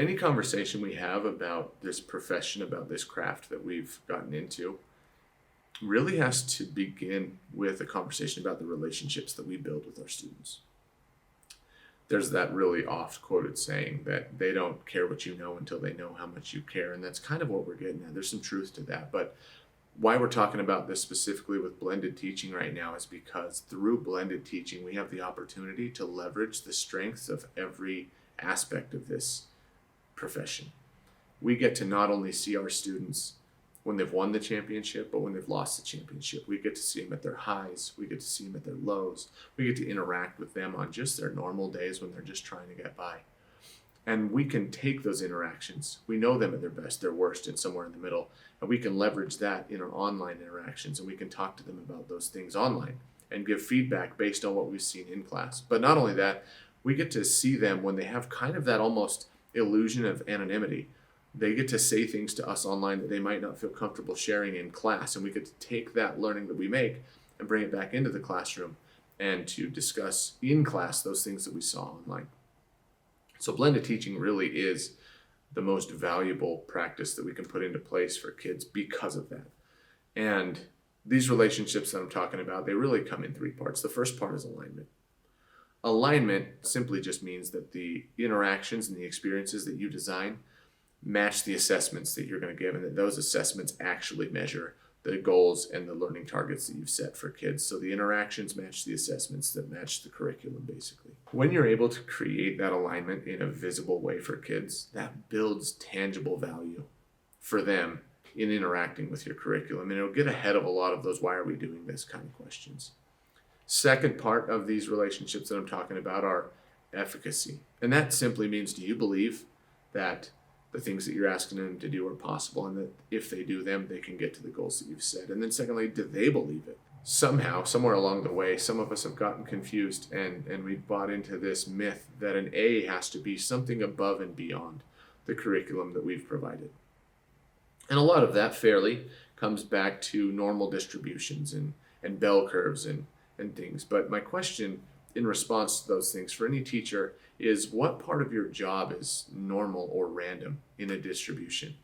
any conversation we have about this profession, about this craft that we've gotten into, really has to begin with a conversation about the relationships that we build with our students. There's that really oft quoted saying that they don't care what you know until they know how much you care. And that's kind of what we're getting at. There's some truth to that. But why we're talking about this specifically with blended teaching right now is because through blended teaching, we have the opportunity to leverage the strengths of every aspect of this profession. We get to not only see our students when they've won the championship, but when they've lost the championship. We get to see them at their highs. We get to see them at their lows. We get to interact with them on just their normal days when they're just trying to get by. And we can take those interactions. We know them at their best, their worst, and somewhere in the middle. And we can leverage that in our online interactions, and we can talk to them about those things online and give feedback based on what we've seen in class. But not only that, we get to see them when they have kind of that almost illusion of anonymity. They get to say things to us online that they might not feel comfortable sharing in class. And we get to take that learning that we make and bring it back into the classroom and to discuss in class those things that we saw online. So blended teaching really is the most valuable practice that we can put into place for kids because of that. And these relationships that I'm talking about, they really come in three parts. The first part is alignment. Alignment simply just means that the interactions and the experiences that you design match the assessments that you're going to give, and that those assessments actually measure the goals and the learning targets that you've set for kids. So the interactions match the assessments that match the curriculum, basically. When you're able to create that alignment in a visible way for kids, that builds tangible value for them in interacting with your curriculum, and it'll get ahead of a lot of those why are we doing this kind of questions. Second part of these relationships that I'm talking about are efficacy. And that simply means, do you believe that the things that you're asking them to do are possible, and that if they do them, they can get to the goals that you've set? And then secondly, do they believe it? Somehow, somewhere along the way, some of us have gotten confused and we've bought into this myth that an A has to be something above and beyond the curriculum that we've provided. And a lot of that fairly comes back to normal distributions and bell curves and things. But my question in response to those things for any teacher is, what part of your job is normal or random in a distribution?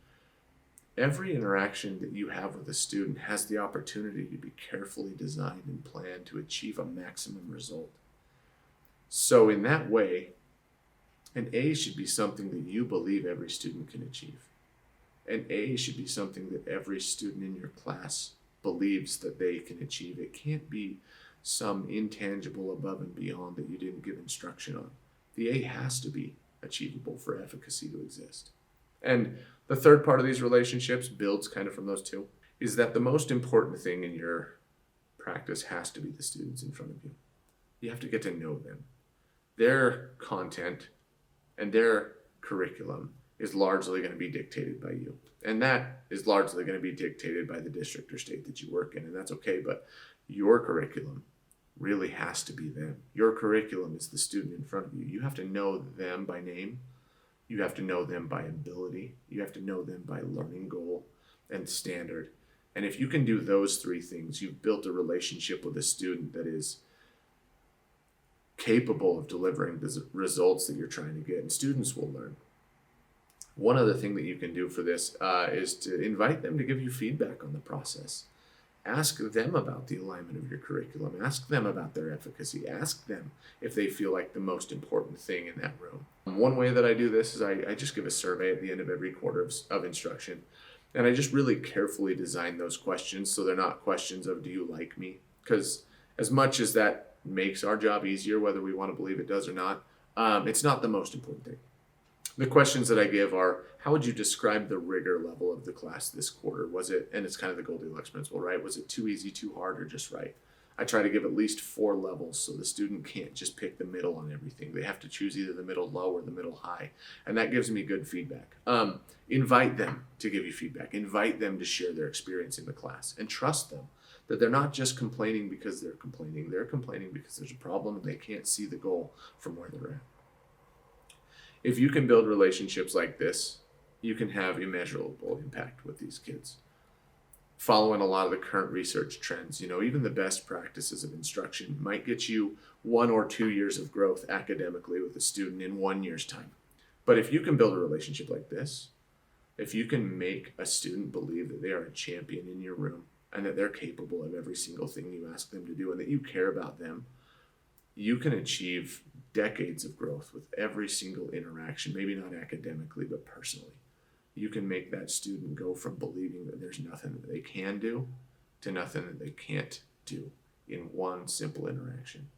Every interaction that you have with a student has the opportunity to be carefully designed and planned to achieve a maximum result. So in that way, an A should be something that you believe every student can achieve. An A should be something that every student in your class believes that they can achieve. It can't be some intangible above and beyond that you didn't give instruction on. The A has to be achievable for efficacy to exist. And the third part of these relationships builds kind of from those two, is that the most important thing in your practice has to be the students in front of you. You have to get to know them. Their content and their curriculum is largely going to be dictated by you. And that is largely going to be dictated by the district or state that you work in, and that's okay, but your curriculum really has to be them. Your curriculum is the student in front of you. You have to know them by name. You have to know them by ability. You have to know them by learning goal and standard. And if you can do those three things, you've built a relationship with a student that is capable of delivering the results that you're trying to get, and students will learn. One other thing that you can do for this is to invite them to give you feedback on the process. Ask them about the alignment of your curriculum. Ask them about their efficacy. Ask them if they feel like the most important thing in that room. One way that I do this is I just give a survey at the end of every quarter of instruction. And I just really carefully design those questions so they're not questions of, do you like me? Because as much as that makes our job easier, whether we want to believe it does or not, it's not the most important thing. The questions that I give are, how would you describe the rigor level of the class this quarter? Was it, and it's kind of the Goldilocks principle, right? Was it too easy, too hard, or just right? I try to give at least 4 levels so the student can't just pick the middle on everything. They have to choose either the middle low or the middle high. And that gives me good feedback. Invite them to give you feedback. Invite them to share their experience in the class, and trust them that they're not just complaining because they're complaining. They're complaining because there's a problem and they can't see the goal from where they're at. If you can build relationships like this, you can have immeasurable impact with these kids. Following a lot of the current research trends, even the best practices of instruction might get you 1 or 2 years of growth academically with a student in 1 year's time. But if you can build a relationship like this, if you can make a student believe that they are a champion in your room and that they're capable of every single thing you ask them to do and that you care about them, you can achieve decades of growth with every single interaction, maybe not academically, but personally. You can make that student go from believing that there's nothing that they can do to nothing that they can't do in one simple interaction.